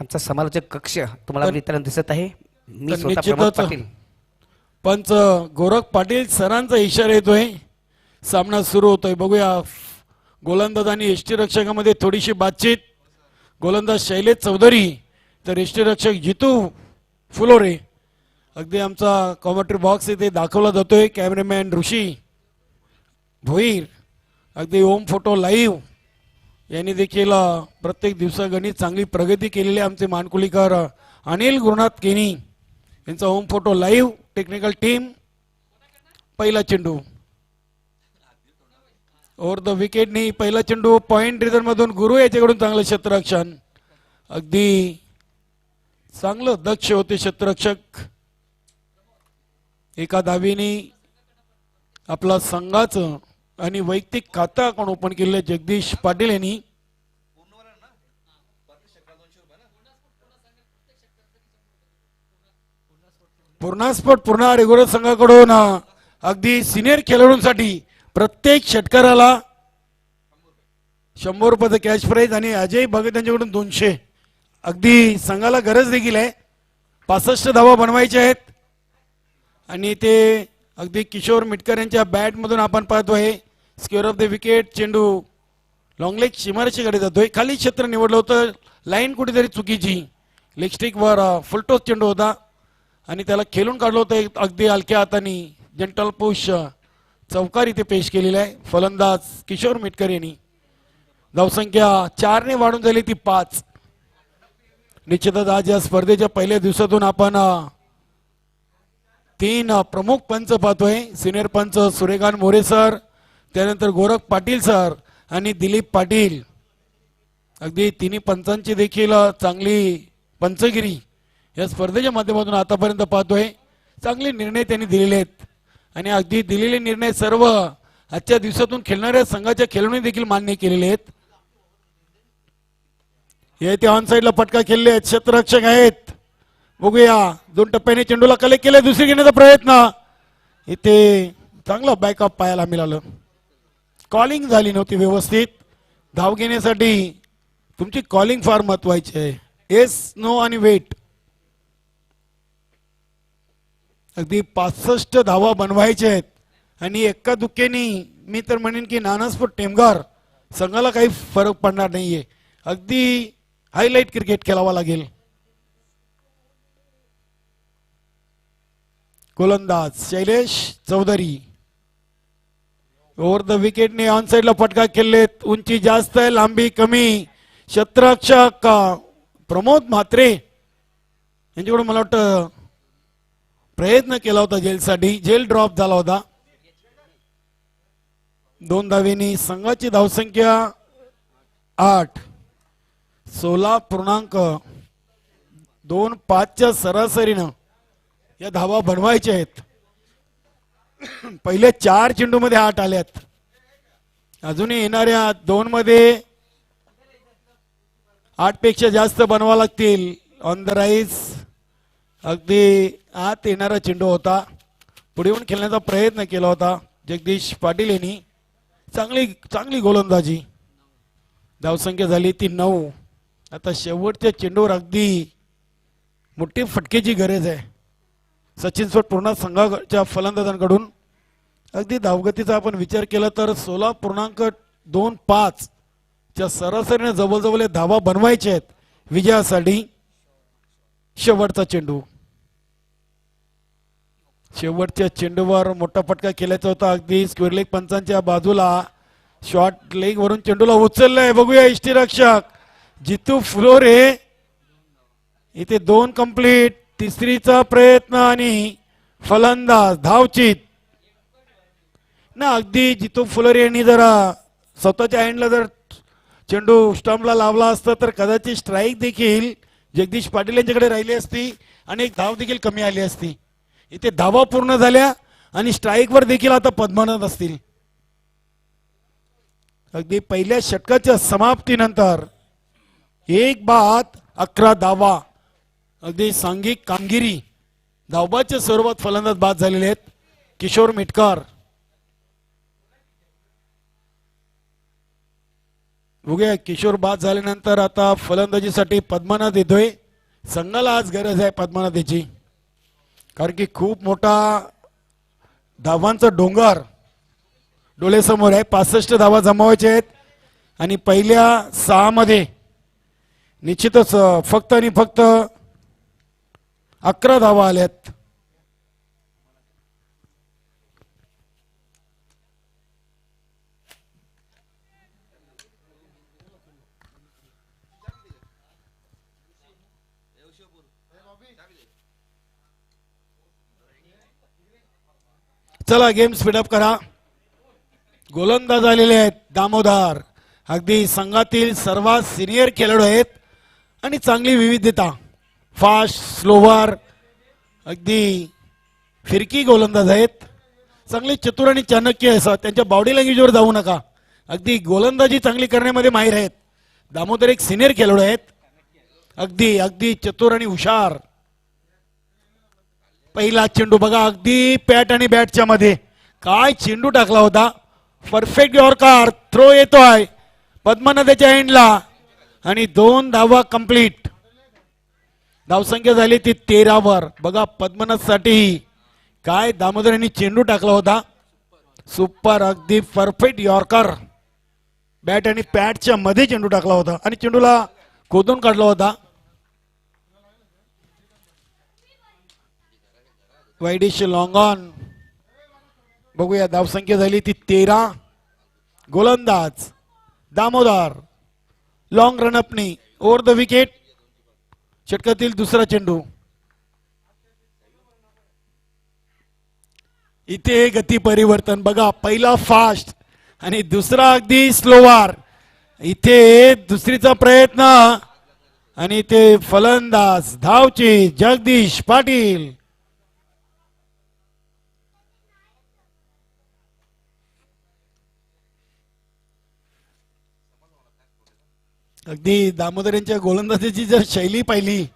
D: आमचा समालोचक कक्ष तुम्हाला वितरण दिसत आहे. मी स्वतः प्रमोद
E: निश्चितच
D: पाटील.
E: पंच गोरख पाटील सरांचा इशारा येतोय. सामना सुरू होतोय. बघूया गोलंदाज आणि यष्टीरक्षकामध्ये थोडीशी बातचीत. गोलंदाज शैलेश चौधरी तर यष्टीरक्षक जितू फुलोरे. अगदी आमचा कॉमेंट्री बॉक्स इथे दाखवला जातोय. कॅमेरामॅन ऋषी भोईर, अगदी ओम फोटो लाईव्ह यांनी देखील प्रत्येक दिवसागणिक चांगली प्रगती केलेली आहे. आमचे मानकुलीकर अनिल गुरुनाथ केनी यांचा home photo live. Technical team. पहिला चेंडू ओव्हर द विकेटनी पहिला चेंडू पॉइंट रिझन मधून गुरु याच्याकडून चांगलं क्षेत्ररक्षण. अगदी चांगलं दक्ष होते क्षेत्ररक्षक. एका धावेने आपला संघाचं आणि वैयक्तिक खातं आपण ओपन केलेलं जगदीश पाटील यांनी. पूर्णा स्पोर्ट पूर्णा रेग्युलर संघाकडून अगदी सिनियर खेळाडूंसाठी प्रत्येक षटकाराला 100 रुपयाचं कॅश प्राईज आणि अजय भगत यांच्याकडून 200. अगदी संघाला गरज देखील आहे. 65 धावा बनवायच्या आहेत आणि ते अगदी किशोर मिटकर यांच्या बॅट मधून आपण पाहतोय. Square of the wicket. चेंडू लॉंग लेग सीमारेषेकडे जातोय. खाली क्षेत्र निवडलं होतं. लाईन कुठेतरी चुकीची. लेग स्टिक वर फुलटॉस चेंडू होता आणि त्याला खेळून काढलं होतं. अगदी हलक्या हाताने जेंटल पुश चौकार इथे पेश केलेला आहे. फलंदाज किशोर मिटकर यांनी. धावसंख्या 4 ने वाढून झाली ती 5. निश्चितच आज या स्पर्धेच्या पहिल्या दिवसातून आपण 3 प्रमुख पंच पाहतोय. सिनियर पंच सूर्यकांत मोरे सर, त्यानंतर गोरख पाटील सर आणि दिलीप पाटील. अगदी तिन्ही पंचांची देखील चांगली पंचगिरी या स्पर्धेच्या माध्यमातून आतापर्यंत पाहतोय. चांगले निर्णय त्यांनी दिलेले आहेत आणि अगदी दिलेले निर्णय सर्व आजच्या दिवसातून खेळणाऱ्या संघाच्या खेळाडूंनी देखील मान्य केलेले आहेत. हे ते ऑन साइडला फटका खेळले आहेत. क्षेत्ररक्षक आहेत बघूया 2 टप्प्याने चेंडूला कलेक्ट केले, दुसरी घेण्याचा प्रयत्न. इथे चांगलं बॅकअप पाहायला मिळालं. कॉलिंग झाली नव्हती व्यवस्थित. धाव घेण्यासाठी तुमची कॉलिंग फार महत्वाची आहे. येस, नो आणि वेट. अगदी 65 धावा बनवायच्या आहेत आणि एका दुक्केनी मी तर म्हणेन की नानास्फोट टेमगार संघाला काही फरक पडणार नाहीये. अगदी हायलाइट क्रिकेट खेळावा लागेल. गोलंदाज शैलेश चौधरी ओव्हर द विकेटने ऑन साइडला फटका खेळलेत. उंची जास्त आहे, लांबी कमी. क्षेत्ररक्षक प्रमोद म्हात्रे यांच्याकडून मला वाटतं प्रयत्न केला होता जेलसाठी, जेल ड्रॉप झाला होता. 2 धावेनी संघाची धावसंख्या 8. 16.25च्या सरासरीनं या धावा बनवायच्या आहेत. पहिले 4 चेंडूमध्ये 8 आल्यात. अजूनही येणाऱ्या 2 मध्ये 8 पेक्षा जास्त बनवा लागतील. ऑन द राईज अगदी आत येणारा चेंडू होता. पुढे येऊन खेळण्याचा प्रयत्न केला होता जगदीश पाटील यांनी. चांगली गोलंदाजी. धावसंख्या झाली ती 9. आता शेवटच्या चेंडूवर अगदी मोठी फटकेची गरज आहे सचिन सोट पूर्ण संघाच्या फलंदाजांकडून. अगदी धावगतीचा आपण विचार केला तर 16.25 च्या सरासरीने जवळजवळ धावा बनवायचे आहेत विजयासाठी. शेवटचा चेंडू. शेवटच्या चेंडूवर मोठा फटका केल्याचा होता. अगदी स्क्वेअर लेग पंचांच्या बाजूला शॉर्ट लेग वरून चेंडूला उचललाय. बघूया यष्टीरक्षक जितू फ्लोरे. इथे 2 कंप्लीट. तिसरीचा प्रयत्न आणि फलंदाज धावचित ना. अगदी जितू फ्लोरे यांनी जरा स्वतःच्या हँडला जर चेंडू स्टंपला लावला असता तर कदाचित स्ट्राईक देखील जगदीश पाटील यांच्याकडे राहिली असती आणि एक धाव देखील कमी आली असती. इथे धावा पूर्ण झाल्या आणि स्ट्राईकवर देखील आता पद्मानत असतील. अगदी पहिल्या षटकाच्या समाप्तीनंतर 1 बाद 11 धावा. अगदी सांघिक कामगिरी. धावबाच्या स्वरूपात फलंदाज बाद झालेले आहेत. किशोर मिटकर. बघूया किशोर बाद झाल्यानंतर आता फलंदाजीसाठी पद्मनाथ येतोय. संघाला आज गरज आहे पद्मनाथची, कारण की खूप मोठा धावांचा डोंगर डोळ्यासमोर आहे. 65 धावा जमवायचे आहेत आणि पहिल्या 6 मध्ये निश्चितच फक्त आणि फक्त 11 धावा आल्यात. चला गेम स्पीडअप करा. गोलंदाज आलेले आहेत दामोदर. अगदी संघातील सर्वात सिनियर खेळाडू आहेत आणि चांगली विविधता. फास्ट स्लोवर अगदी फिरकी गोलंदाज आहेत. चांगले चतुर आणि चाणक्य असतात. त्यांच्या बॉडी लँग्वेजवर जाऊ नका. अगदी गोलंदाजी चांगली करण्यामध्ये माहिर आहेत. दामोदर एक सिनियर खेळाडू आहेत. अगदी अगदी चतुर आणि हुशार. पहिला चेंडू बघा अगदी पॅट आणि बॅटच्या मध्ये काय चेंडू टाकला होता. Perfect yorker. थ्रो येतोय पद्मनाथच्या एंडला आणि 2 धावा कंप्लीट. धावसंख्या झाली ती 13 वर. बघा पद्मनाथ साठी काय दामोदर यांनी चेंडू टाकला होता. सुपर. अगदी परफेक्ट यॉर्कर. बॅट आणि पॅटच्या मध्ये चेंडू टाकला होता आणि चेंडूला खोदून काढला होता. Widish long on. बघूया धावसंख्या झाली ती 13. गोलंदाज दामोदर. लॉंग रनअपनी ओव्हर द विकेट. षटकातील दुसरा चेंडू. इथे गती परिवर्तन बघा. पहिला फास्ट आणि दुसरा अगदी स्लोवर. इथे दुसरीचा प्रयत्न आणि इथे फलंदाज धावची जगदीश पाटील. अगदी दामोदर यांच्या गोलंदाजीची जर शैली पाहिली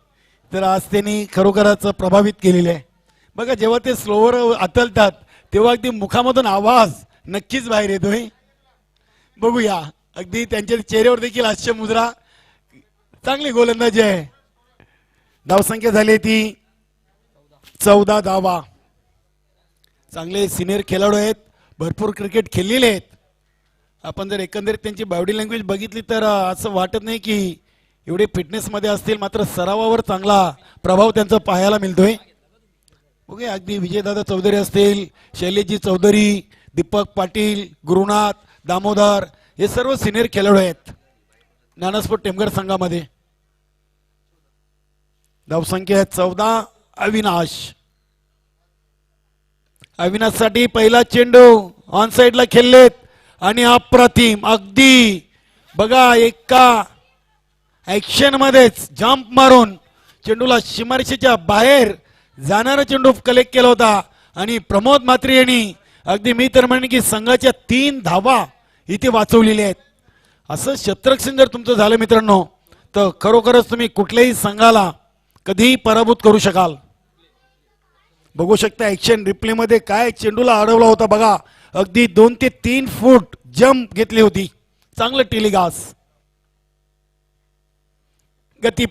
E: तर आज त्यांनी खरोखरच प्रभावित केलेले आहे. बघा जेव्हा ते स्लोवर आतलतात तेव्हा अगदी मुखामधून आवाज नक्कीच बाहेर येतोय. बघूया अगदी त्यांच्या चेहऱ्यावर देखील हास्य मुद्रा. चांगली गोलंदाजी आहे. धावसंख्या झाली ती 14 धावा. चांगले सिनियर खेळाडू आहेत, भरपूर क्रिकेट खेळलेले आहेत. आपण जर एकंदरीत त्यांची बॉडी लँग्वेज बघितली तर असं वाटत नाही की एवढे फिटनेस मध्ये असतील, मात्र सरावावर चांगला प्रभाव त्यांचा पाहायला मिळतोय. ओके, अगदी विजयदादा चौधरी असतील, शैलेशजी चौधरी, दीपक पाटील, गुरुनाथ, दामोदर हे सर्व सिनियर खेळाडू आहेत नानास्पोर्ट टेमघर संघामध्ये. धावसंख्या 14. अविनाश साठी पहिला चेंडू ऑन साइडला खेळलेत आणि अप्रतिम अगदी बघा एका ऍक्शन मध्येच जम्प मारून चेंडूला सीमारेषेच्या बाहेर जाणारा चेंडू कलेक्ट केला होता आणि प्रमोद म्हात्रे यांनी अगदी मी तर म्हणेन की संघाच्या 3 धावा इथे वाचवलेल्या आहेत. असं शतरक्षण जर तुमचं झालं मित्रांनो तर खरोखरच तुम्ही कुठल्याही संघाला कधीही पराभूत करू शकाल. बघू शकता ऍक्शन रिप्ले मध्ये काय चेंडूला अडवला होता बघा. अगदी 2 ते 3 फूट जम्प घेतली होती. चांगलं टेलिगास. गती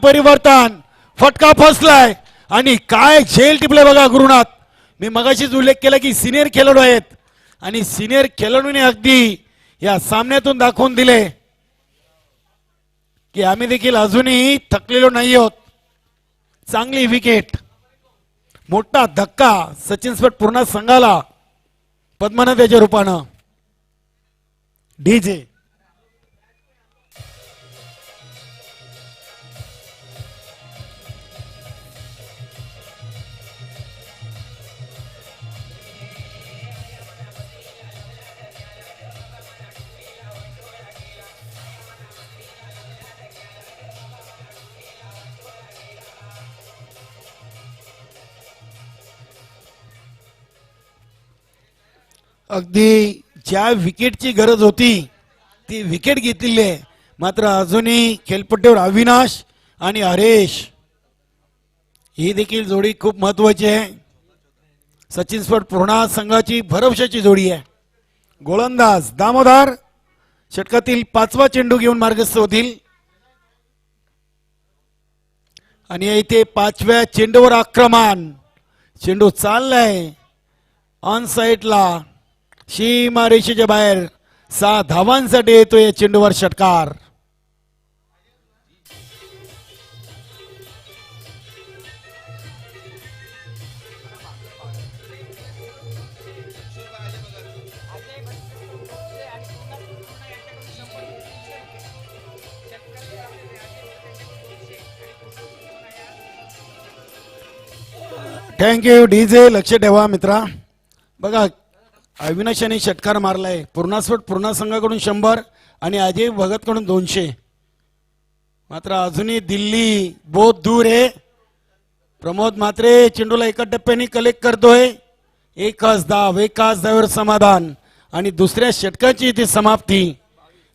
E: परिवर्तन फटका फसलाय आणि काय झेल टिपले बघा गुरुनाथ. मी मगाशीच उल्लेख केला की सिनियर खेळाडू आहेत आणि सिनियर खेळाडूने अगदी या सामन्यातून दाखवून दिले की आम्ही देखील अजूनही थकलेलो नाही आहोत. चांगली विकेट. मोठा धक्का सचिन स्पॉट पूर्ण संघाला पद्मनाथच्या रूपानं. डीजे अगदी ज्या विकेटची गरज होती ती विकेट घेतलेली आहे. मात्र अजूनही खेळपट्टीवर अविनाश आणि हरेश ही देखील जोडी खूप महत्वाची आहे. सचिन स्पॉट पूर्ण संघाची भरवशाची जोडी आहे. गोलंदाज दामोदर षटकातील 5वा चेंडू घेऊन मार्गस्थ होतील आणि इथे 5व्या चेंडूवर आक्रमण. चेंडू चाललाय ऑन साइडला सीमारेषेच्या बाहेर. 6 धावांसाठी येतो या चेंडूवर षटकार. Thank you DJ. लक्ष ठेवा मित्रा. बघा अविनाशाने षटकार मारलाय. पूर्ण संघाकडून 100 आणि अजय भगत कडून 200. मात्र अजूनही दिल्ली बहुत दूर आहे. प्रमोद म्हात्रे चेंडूला एका टप्प्याने कलेक्ट करतोय. एकाच धावेवर समाधान आणि दुसऱ्या षटकाची इथे समाप्ती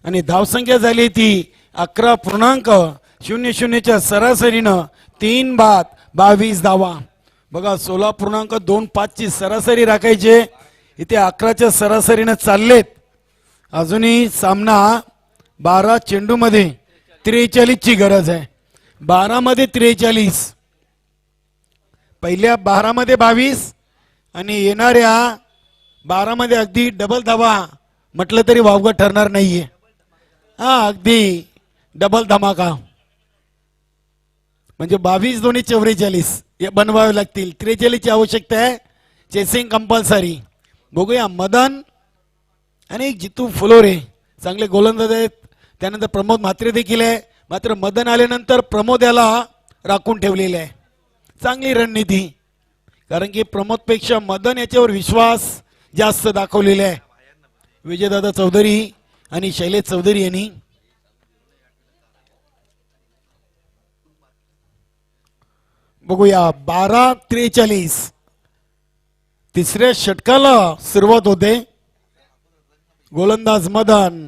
E: आणि धावसंख्या झाली ती 11.00च्या सरासरीनं 3 बाद 22 धावा. बघा 16.25 ची सरासरी राखायचे. इथे 11च्या सरासरीनं चाललेत. अजूनही सामना 12 चेंडू मध्ये 43 ची गरज आहे. 12 मध्ये 43, पहिल्या 12 मध्ये 22 आणि येणाऱ्या 12 मध्ये अगदी डबल धावा म्हटलं तरी वावगं ठरणार नाहीये. अगदी डबल धमाका म्हणजे 22 दोन्ही 44 बनवावे लागतील. 43 ची आवश्यकता आहे. Chasing compulsory. बघूया मदन आणि जितू फुलोरे चांगले गोलंदाज आहेत. त्यानंतर प्रमोद म्हात्रे देखील आहे. मात्र मदन आल्यानंतर प्रमोद याला राखून ठेवलेले आहे. चांगली रणनीती, कारण की प्रमोद पेक्षा मदन याच्यावर विश्वास जास्त दाखवलेला आहे. विजयदादा चौधरी आणि शैलेश चौधरी यांनी. बघूया 12:43 तिसऱ्या षटकाला सुरुवात होते. गोलंदाज मदन.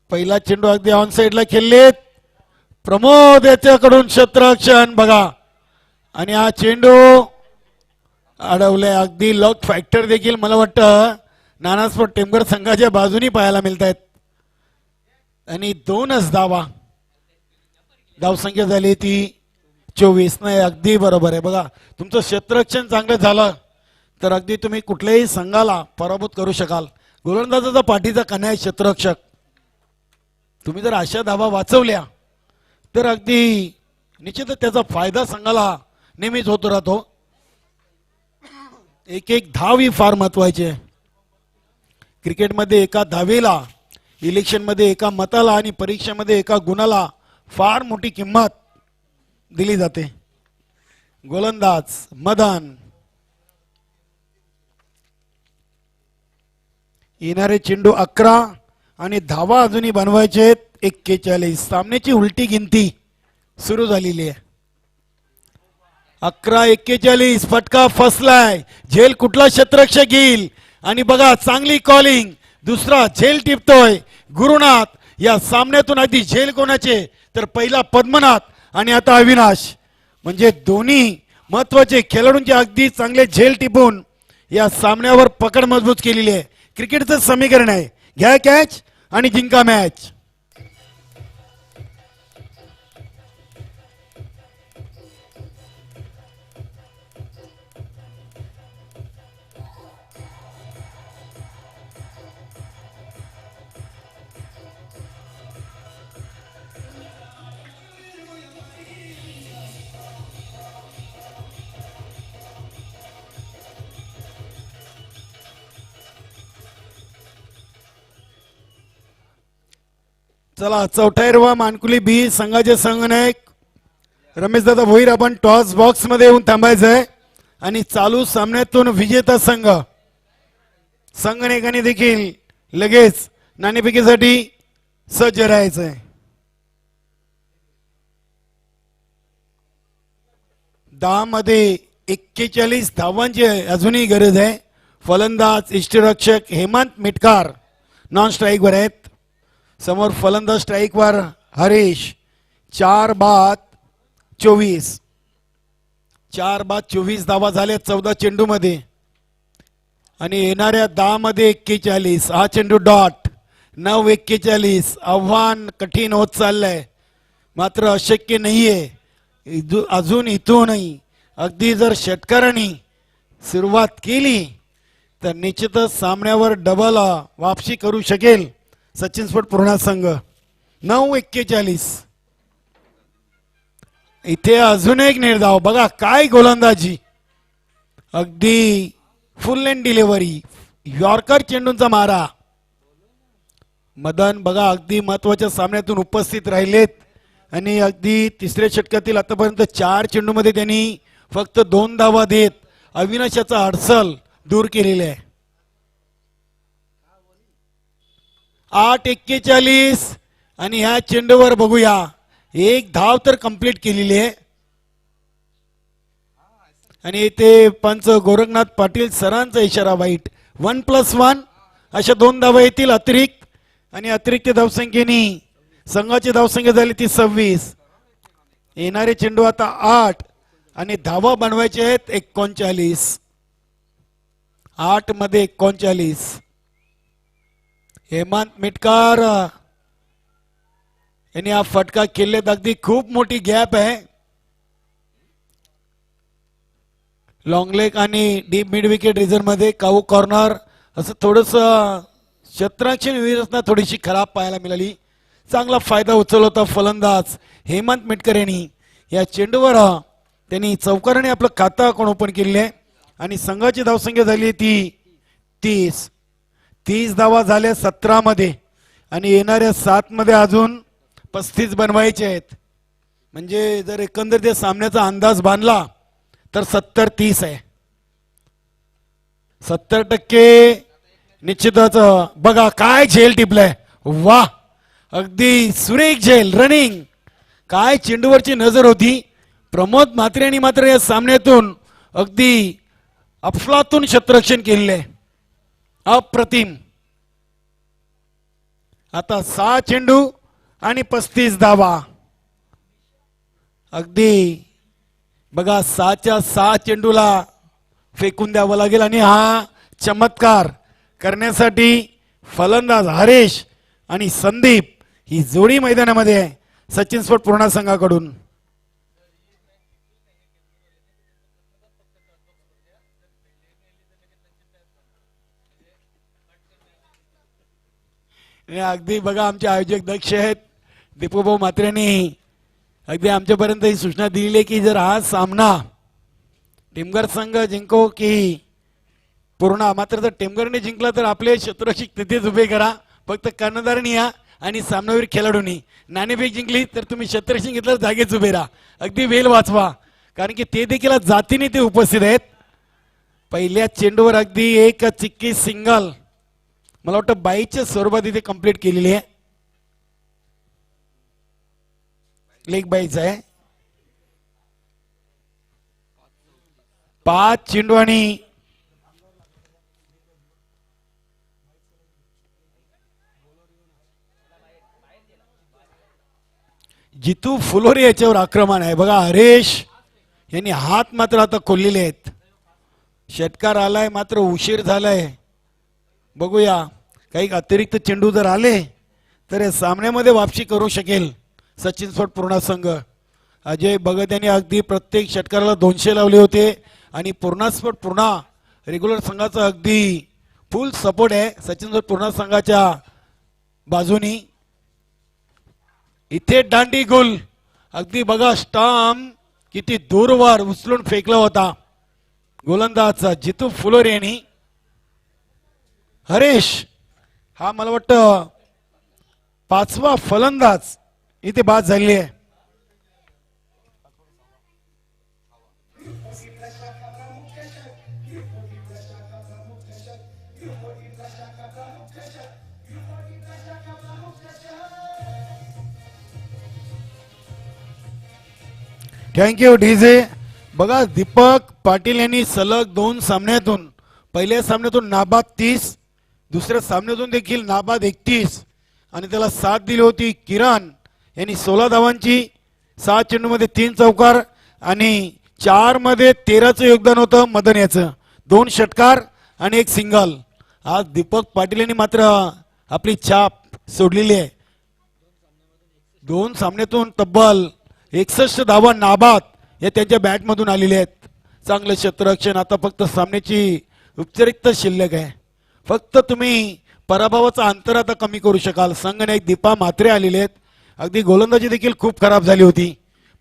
E: पहिला चेंडू अगदी ऑन साइडला खेळलेत. प्रमोद याच्याकडून क्षेत्ररक्षण बघा आणि हा चेंडू अडवलाय. अगदी लॉक फॅक्टर देखील मला वाटतं नाना स्पोर्ट टेमघर संघाच्या बाजूनी पाहायला मिळत आहेत. आणि 2च धावा. धावसंख्या झाली ती 24. नाही अगदी बरोबर आहे. बघा तुमचं क्षेत्ररक्षण चांगलं झालं तर अगदी तुम्ही कुठल्याही संघाला पराभूत करू शकाल. गोलंदाजाचा पाठीचा कणा आहे क्षेत्ररक्षक. तुम्ही जर अशा धावा वाचवल्या तर अगदी निश्चितच त्याचा फायदा संघाला नेहमीच होत राहतो. एक एक धाव ही फार महत्वाची आहे. क्रिकेटमध्ये एका धावेला, इलेक्शनमध्ये एका मताला आणि परीक्षेमध्ये एका गुणाला फार मोठी किंमत दिली जाते. गोलंदाज मदन. येणारे चेंडू 11 आणि धावा अजूनही बनवायचे आहेत 41. सामन्याची उलटी गिनती सुरू झालेली आहे. 11-41. फटका फसलाय. झेल कुठला क्षेत्ररक्षक घेईल आणि बघा चांगली कॉलिंग. दुसरा झेल टिपतोय गुरुनाथ. या सामन्यातून अगदी झेल कोणाचे तर पहिला पद्मनाथ आणि आता अविनाश. म्हणजे दोन्ही महत्वाचे खेळाडूंचे अगदी चांगले झेल टिपून या सामन्यावर पकड मजबूत केलेली आहे. क्रिकेटचं समीकरण आहे घ्या कॅच आणि जिंका मॅच. चला चौथायरवा मानकुली बी संघाचे संघनायक रमेशदादा भोईर आपण टॉस बॉक्स मध्ये येऊन थांबायचंय आणि चालू सामन्यातून विजेता संघनायकाने देखील लगेच नाणेफेकीसाठी सज्ज राहायचंय. दहा मध्ये 41 धावांची अजूनही गरज आहे. फलंदाज इष्टरक्षक हेमंत मिटकार नॉन स्ट्राईक वर आहेत. समोर फलंदाज स्ट्राईक वर हरीश. 4 बाद 24. 4 बाद 24 धावा झाल्या 14 चेंडू मध्ये आणि येणाऱ्या 10 मध्ये 41. हा चेंडू डॉट. 9-41. आव्हान कठीण होत चाललंय मात्र अशक्य नाहीये. अजून इथूनही अगदी जर षटकारांनी सुरुवात केली तर निश्चितच सामन्यावर डबल वापसी करू शकेल सचिन स्पोर्ट पूर्णा संघ. 9-41. इथे अजून एक निर्धाव बघा काय गोलंदाजी. अगदी फुल लेन डिलिव्हरी. यॉर्कर चेंडूंचा मारा. मदन बघा अगदी महत्वाच्या सामन्यातून उपस्थित राहिलेत आणि अगदी तिसऱ्या षटकातील आतापर्यंत 4 चेंडूमध्ये त्यांनी फक्त 2 धावा देत अविनाशाचा अडसल दूर केलेला आहे. 8-41 आणि ह्या चेंडूवर बघूया 1 धाव तर कंप्लीट केलेली आहे आणि इथे पंच गोरखनाथ पाटील सरांचा इशारा वाईट. 1+1 अशा 2 धावा येतील अतिरिक्त आणि अतिरिक्त धावसंख्येने संघाची धावसंख्या झाली ती 26. येणारे चेंडू आता 8 आणि धावा बनवायचे आहेत 39. 8 मध्ये 39. हेमंत मिटकार यांनी हा फटका खेळलेत. अगदी खूप मोठी गॅप आहे. लॉंग लेग आणि डीप मिड विकेट रिझर्व मध्ये काऊ कॉर्नर असं थोडस क्षेत्ररक्षण व्यवस्था थोडीशी खराब पाहायला मिळाली. चांगला फायदा उचलला होता फलंदाज हेमंत मिटकर यांनी. या चेंडूवर त्यांनी चौकाराने आपलं खातं अकाउंट ओपन केले आहे आणि संघाची धावसंख्या झाली ती 30. 30 धावा झाल्या 17 मध्ये आणि येणाऱ्या 7 मध्ये अजून 35 बनवायचे आहेत. म्हणजे जर एकंदर त्या सामन्याचा अंदाज बांधला तर 70-30 आहे. 70% निश्चितच. बघा काय झेल टिपलाय. वा अगदी सुरेख झेल रनिंग. काय चेंडूवरची नजर होती. प्रमोद म्हात्रे यांनी मात्र या सामन्यातून अगदी अफलातून क्षेत्ररक्षण केलेले आहे. अप्रतिम. आता 6 चेंडू आणि 35 धावा. अगदी बघा 6च्या 6 चेंडूला फेकून द्यावं लागेल आणि हा चमत्कार करण्यासाठी फलंदाज हरेश आणि संदीप ही जोडी मैदानामध्ये आहे सचिन स्पोर्ट पूर्णा संघाकडून. आणि अगदी बघा आमचे आयोजक दक्ष आहेत दीपूभाऊ म्हात्रेंनी अगदी आमच्यापर्यंत ही सूचना दिली आहे की जर हा सामना टेमघर संघ जिंको की पूर्णा, मात्र जर टेमघरने जिंकला तर आपले क्षेत्ररक्षक तिथेच उभे करा, फक्त कर्णधारणी या आणि सामनावीर खेळाडूंनी. नाणेफेक जिंकली तर तुम्ही क्षेत्ररक्षक घेतलं जागेच उभे राहा, अगदी वेळ वाचवा, कारण की ते देखील जातीने ते उपस्थित आहेत. पहिल्या चेंडूवर अगदी एक चिक्की सिंगल मला वाटतं बाईच्या स्वरूपात इथे कंप्लीट केलेली आहे, लेग बाईच आहे. 5 चेंडू आणि जितू फुलोरे याच्यावर आक्रमण आहे. बघा हरेश यांनी हात मात्र आता खोललेले आहेत. षटकार आलाय मात्र उशीर झालाय. बघूया काही अतिरिक्त चेंडू जर आले तर या सामन्यामध्ये वापसी करू शकेल सचिन स्पोर्ट पूर्णा संघ. अजय भगत यांनी अगदी प्रत्येक षटकाराला 200 लावले होते आणि पूर्णा स्पोर्ट पूर्णा रेग्युलर संघाचा अगदी फुल सपोर्ट आहे सचिन स्पोर्ट पूर्णा संघाच्या बाजूनी. इथे दांडी गोल अगदी बघा स्टंप किती दूरवर उचलून फेकला होता गोलंदाज जितू फुलोरे यांनी. हरेश हा मला वाटतं 5वा फलंदाज इथे बाद झालेली आहे. Thank you DJ. बघा दीपक पाटील यांनी सलग 2 सामन्यातून, पहिल्या सामन्यातून नाबाद 30, दुसऱ्या सामन्यातून देखील नाबाद 31 आणि त्याला साथ दिली होती. किरण यांनी 16 धावांची, 6 चेंडूमध्ये 3 चौकार आणि 4 मध्ये 13चं योगदान होतं मदन याचं, 2 षटकार आणि 1 सिंगल. आज दीपक पाटील यांनी मात्र आपली छाप सोडलेली आहे. 2 सामन्यातून तब्बल 61 धावा नाबाद या त्यांच्या बॅटमधून आलेल्या आहेत. चांगलं क्षेत्ररक्षण. आता फक्त सामन्याची उपचारिकता शिल्लक आहे. फक्त तुम्ही पराभवाचा अंतर आता कमी करू शकाल. संघनायक दीपा म्हात्रे आलेले आहेत. अगदी गोलंदाजी देखील खूप खराब झाली होती.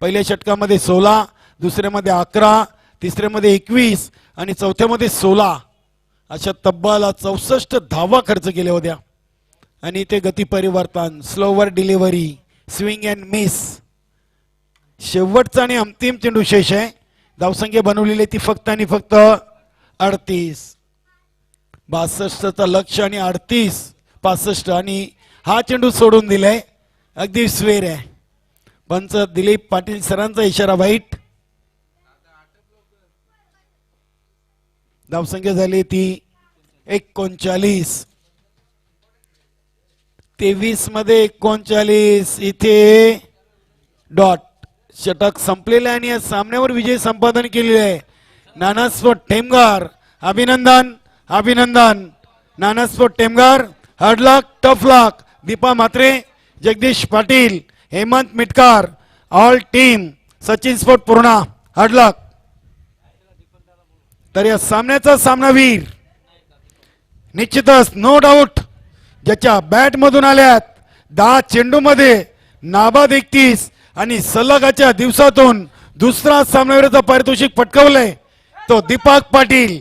E: पहिल्या षटकामध्ये 16, दुसऱ्यामध्ये 11, तिसऱ्यामध्ये 21 आणि चौथ्यामध्ये 16 अशा तब्बल 64 धावा खर्च केल्या होत्या. आणि ते गती परिवर्तन, slower delivery, swing and miss. शेवटचा आणि अंतिम चेंडू शेष आहे. धावसंख्या बनवलेली ती फक्त आणि फक्त 38. 62चा लक्ष आणि 38, 65 आणि हा चेंडू सोडून दिलाय. अगदी स्वेर आहे. पंच दिलीप पाटील सरांचा इशारा वाईट. धावसंख्या झाली ती 39. 23 मध्ये 39 इथे डॉट. षटक संपलेले आणि या सामन्यावर विजय संपादन केलेले आहे नाना स्पोर्ट टेमघर. अभिनंदन अभिनंदन Nana sport Temghar. Hard luck, tough luck. Deepa Mhatre, Jagdish Patil, Hemant Mitkar, all team Sachin sport Purna, hard luck. तर या सामन्याचा सामनावीर निश्चितच नो डाऊट ज्याच्या बॅट मधून आल्यात 10 चेंडूमध्ये नाबाद 31 आणि सलगाच्या दिवसातून दुसरा सामनावीराचा पारितोषिक पटकावलंय तो दीपक पाटील.